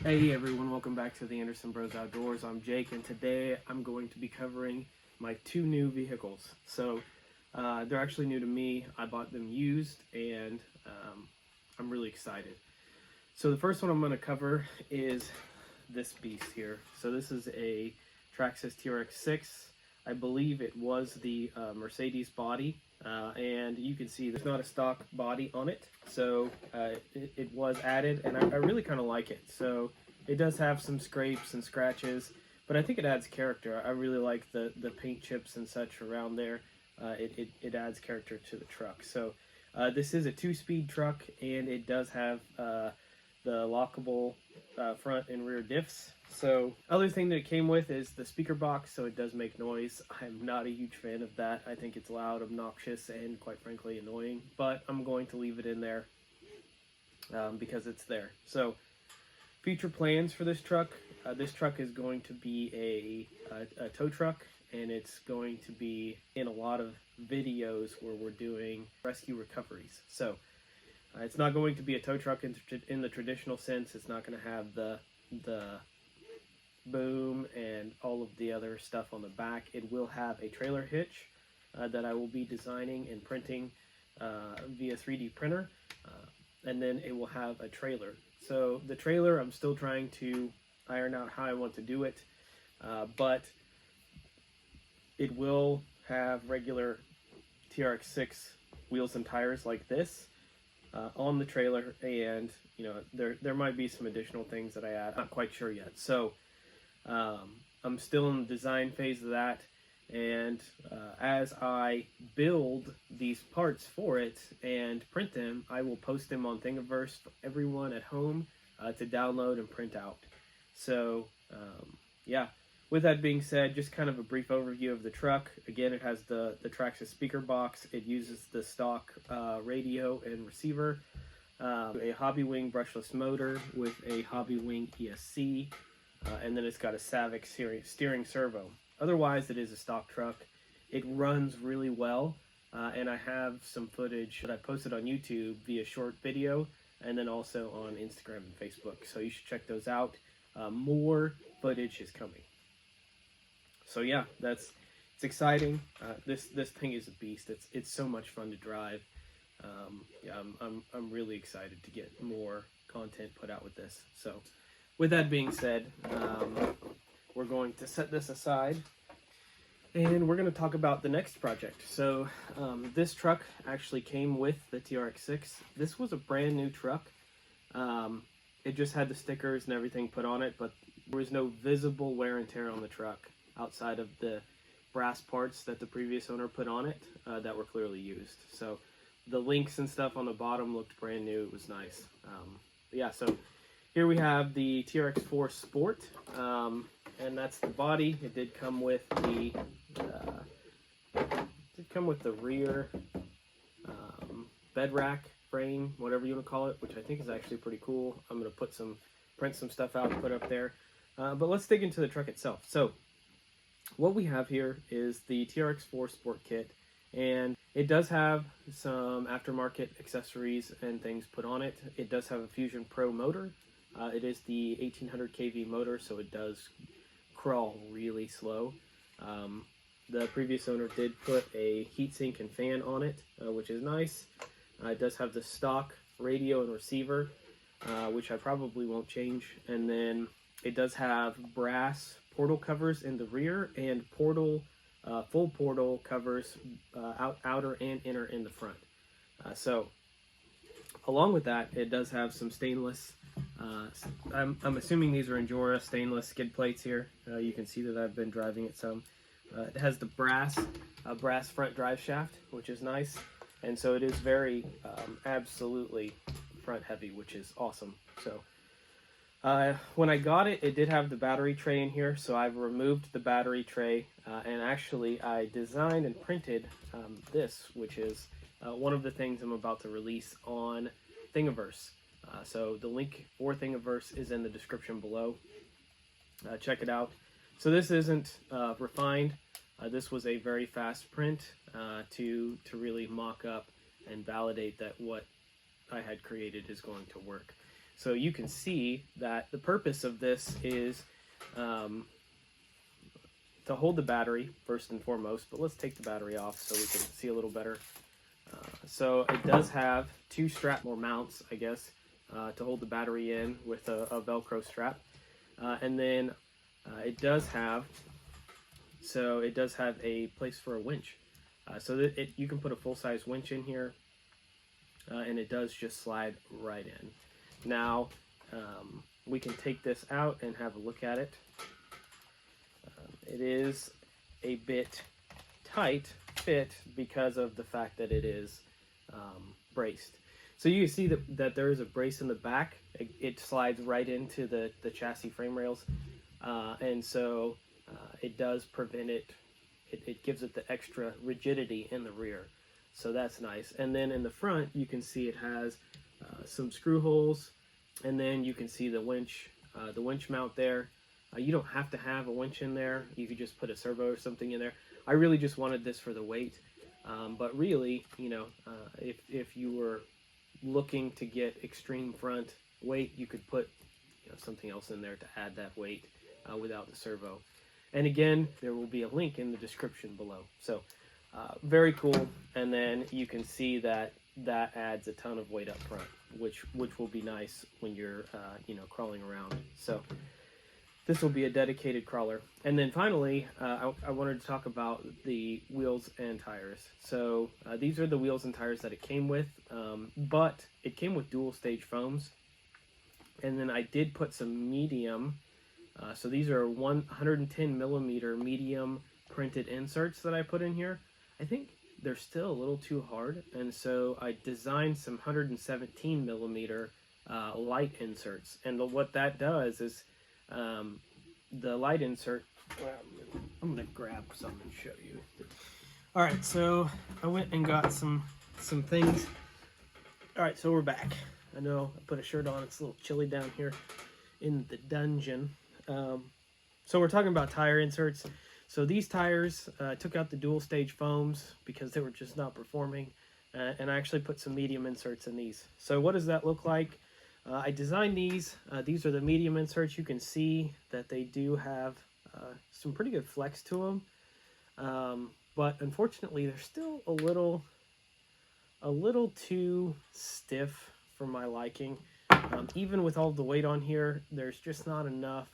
Hey everyone, welcome back to the Anderson Bros Outdoors. I'm Jake, and today I'm going to be covering my two new vehicles. They're actually new to me. I bought them used, and I'm really excited. So the first one I'm going to cover is this beast here. So this is a Traxxas TRX6. I believe it was the Mercedes body, and you can see there's not a stock body on it, so it was added, and I really kind of like it. So it does have some scrapes and scratches, but I think it adds character. I really like the paint chips and such around there. It adds character to the truck. So this is a 2-speed truck, and it does have the lockable front and rear diffs. So other thing that it came with is the speaker box, so it does make noise. I'm not a huge fan of that. I think it's loud, obnoxious, and quite frankly annoying, but I'm going to leave it in there because it's there. So future plans for this truck is going to be a tow truck, and it's going to be in a lot of videos where we're doing rescue recoveries. So it's not going to be a tow truck in the traditional sense. It's not going to have the boom and all of the other stuff on the back. It will have a trailer hitch that I will be designing and printing via 3D printer, and then it will have a trailer. So the trailer, I'm still trying to iron out how I want to do it, but it will have regular TRX6 wheels and tires like this on the trailer, and there might be some additional things that I add. I'm not quite sure yet. So I'm still in the design phase of that, and as I build these parts for it and print them, I will post them on Thingiverse for everyone at home to download and print out. So yeah, with that being said, just kind of a brief overview of the truck. Again, it has the Traxxas speaker box. It uses the stock radio and receiver, a Hobbywing brushless motor with a Hobbywing ESC, and then it's got a Savic steering servo. Otherwise, it is a stock truck. It runs really well, and I have some footage that I posted on YouTube via short video, and then also on Instagram and Facebook. So you should check those out. More footage is coming. So yeah, it's exciting. This thing is a beast. It's so much fun to drive. Yeah, I'm really excited to get more content put out with this. So with that being said, we're going to set this aside, and we're going to talk about the next project. So this truck actually came with the TRX6. This was a brand new truck. It just had the stickers and everything put on it, but there was no visible wear and tear on the truck outside of the brass parts that the previous owner put on it that were clearly used. So the links and stuff on the bottom looked brand new. It was nice. Yeah, so here we have the TRX4 Sport, and that's the body. It did come with the rear bed rack frame, whatever you want to call it, which I think is actually pretty cool. I'm going to print some stuff out and put up there. But let's dig into the truck itself. So what we have here is the TRX4 Sport Kit, and it does have some aftermarket accessories and things put on it. It does have a Fusion Pro motor. It is the 1800 kV motor, so it does crawl really slow. The previous owner did put a heatsink and fan on it, which is nice. It does have the stock radio and receiver, which I probably won't change. And then it does have brass portal covers in the rear and full portal covers, outer and inner in the front. So along with that, it does have some stainless, I'm assuming these are Endura stainless skid plates here. You can see that I've been driving it some. It has the brass front drive shaft, which is nice. And so it is very absolutely front heavy, which is awesome. So when I got it, it did have the battery tray in here, so I've removed the battery tray, and actually I designed and printed this, which is one of the things I'm about to release on Thingiverse. So the link for Thingiverse is in the description below. Check it out. So this isn't refined. This was a very fast print to really mock up and validate that what I had created is going to work. So you can see that the purpose of this is um, to hold the battery first and foremost, but let's take the battery off so we can see a little better. So it does have two strap or mounts, I guess, to hold the battery in with a Velcro strap. And then it does have a place for a winch. So that you can put a full-size winch in here, and it does just slide right in. Now, we can take this out and have a look at it. It is a bit tight fit because of the fact that it is braced. So you can see that there is a brace in the back. It slides right into the chassis frame rails, and so it does prevent it. It gives it the extra rigidity in the rear, so that's nice. And then in the front, you can see it has some screw holes, and then you can see the winch mount there. You don't have to have a winch in there. You could just put a servo or something in there. I really just wanted this for the weight, but really, if you were looking to get extreme front weight, you could put something else in there to add that weight without the servo. And again, there will be a link in the description below. So very cool. And then you can see that adds a ton of weight up front, which will be nice when you're crawling around. So this will be a dedicated crawler. And then finally, I wanted to talk about the wheels and tires. So these are the wheels and tires that it came with, but it came with dual stage foams. And then I did put some medium, so these are 110 millimeter medium printed inserts that I put in here. I think they're still a little too hard, and so I designed some 117 millimeter light inserts. And what that does is the light insert, I'm gonna grab some and show you. All right, so I went and got some things. All right, so we're back. I know I put a shirt on, it's a little chilly down here in the dungeon. So we're talking about tire inserts. So these tires, I took out the dual stage foams because they were just not performing, and I actually put some medium inserts in these. So what does that look like? I designed these. These are the medium inserts. You can see that they do have some pretty good flex to them, but unfortunately they're still a little too stiff for my liking. Even with all the weight on here, there's just not enough.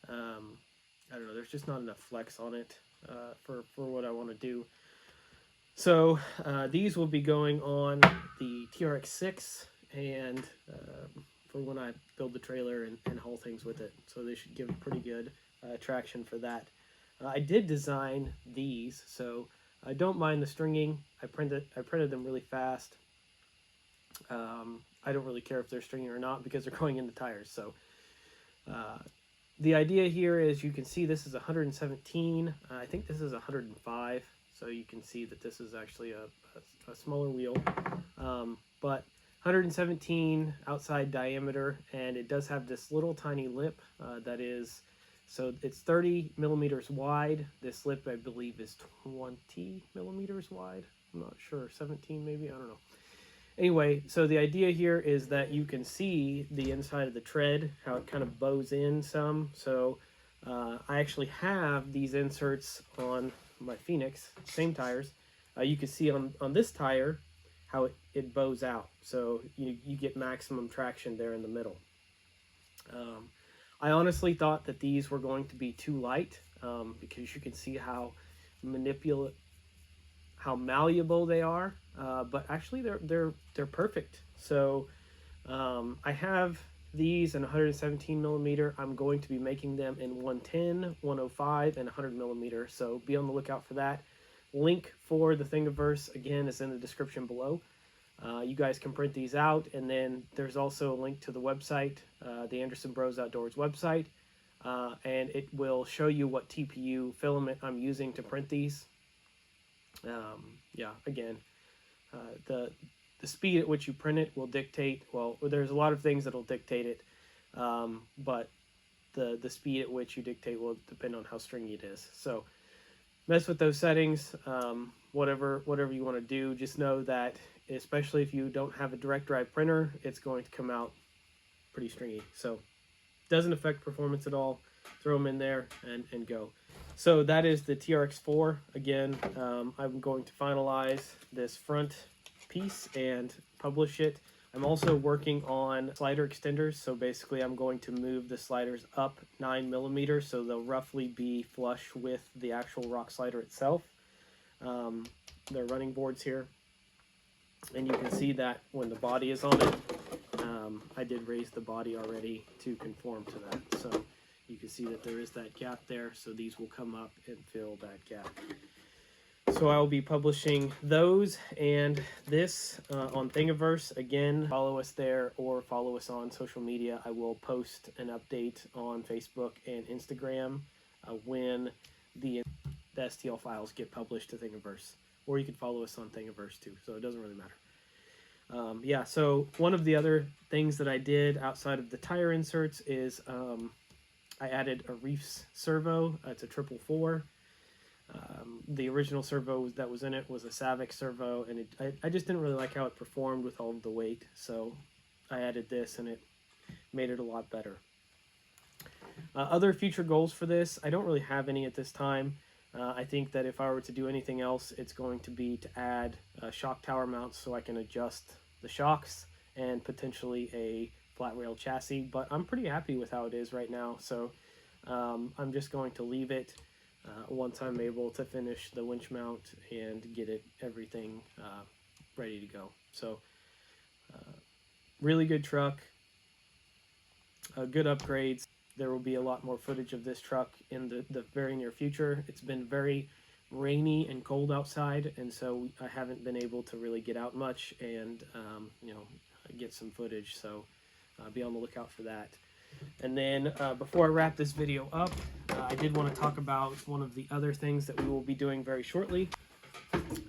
I don't know. There's just not enough flex on it for what I want to do. So these will be going on the TRX-6 and for when I build the trailer and haul things with it. So they should give pretty good traction for that. I did design these, so I don't mind the stringing. I printed them really fast. I don't really care if they're stringing or not because they're going in the tires. So the idea here is you can see this is 117. I think this is 105. So you can see that this is actually a smaller wheel. But 117 outside diameter, and it does have this little tiny lip that is, so it's 30 millimeters wide. This lip, I believe, is 20 millimeters wide. I'm not sure, 17 maybe, I don't know. Anyway, so the idea here is that you can see the inside of the tread, how it kind of bows in some. So I actually have these inserts on my Phoenix, same tires. You can see on this tire how it bows out. So you get maximum traction there in the middle. I honestly thought that these were going to be too light because you can see how malleable they are, but actually they're perfect. So I have these in 117 millimeter. I'm going to be making them in 110, 105, and 100 millimeter. So be on the lookout for that. Link for the Thingiverse again is in the description below. You guys can print these out, and then there's also a link to the website, the Anderson Bros Outdoors website, and it will show you what TPU filament I'm using to print these. Yeah, again, the speed at which you print it will dictate, well, there's a lot of things that'll dictate it, but the speed at which you dictate will depend on how stringy it is. So mess with those settings, whatever you want to do. Just know that, especially if you don't have a direct drive printer, it's going to come out pretty stringy. So doesn't affect performance at all. Throw them in there and go. So that is the TRX4. Again, I'm going to finalize this front piece and publish it. I'm also working on slider extenders. So basically I'm going to move the sliders up 9 millimeters, so they'll roughly be flush with the actual rock slider itself. They're running boards here, and you can see that when the body is on it, I did raise the body already to conform to that. So you can see that there is that gap there, so these will come up and fill that gap. So I will be publishing those and this on Thingiverse. Again, follow us there or follow us on social media. I will post an update on Facebook and Instagram when the STL files get published to Thingiverse. Or you can follow us on Thingiverse too, so it doesn't really matter. Yeah, so one of the other things that I did outside of the tire inserts is I added a Reefs servo. It's a 444. The original servo that was in it was a Savic servo, and I just didn't really like how it performed with all of the weight, so I added this and it made it a lot better. Other future goals for this, I don't really have any at this time. I think that if I were to do anything else, it's going to be to add shock tower mounts so I can adjust the shocks and potentially a flat rail chassis, but I'm pretty happy with how it is right now, so I'm just going to leave it once I'm able to finish the winch mount and get everything ready to go. So really good truck, good upgrades. There will be a lot more footage of this truck in the very near future. It's been very rainy and cold outside, and so I haven't been able to really get out much and you know, get some footage, so be on the lookout for that. And then before I wrap this video up, I did want to talk about one of the other things that we will be doing very shortly.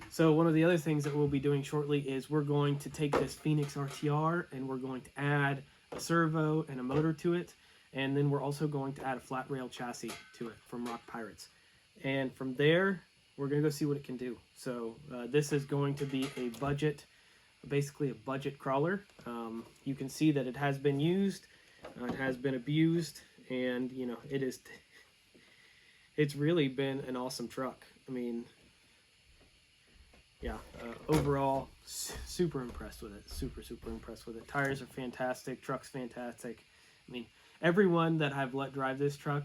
So one of the other things that we'll be doing shortly is we're going to take this Phoenix RTR and we're going to add a servo and a motor to it. And then we're also going to add a flat rail chassis to it from Rock Pirates. And from there, we're going to go see what it can do. So this is going to be a budget, basically a budget crawler. You can see that it has been used, it has been abused, and you know, it's really been an awesome truck. I mean, yeah, overall, super impressed with it. Super impressed with it. Tires are fantastic, truck's fantastic. I mean, everyone that I've let drive this truck,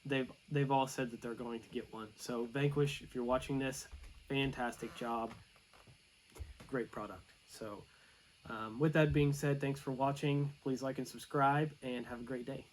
they've all said that they're going to get one. So Vanquish, if you're watching this, fantastic job, great product. So with that being said, thanks for watching. Please like and subscribe, and have a great day.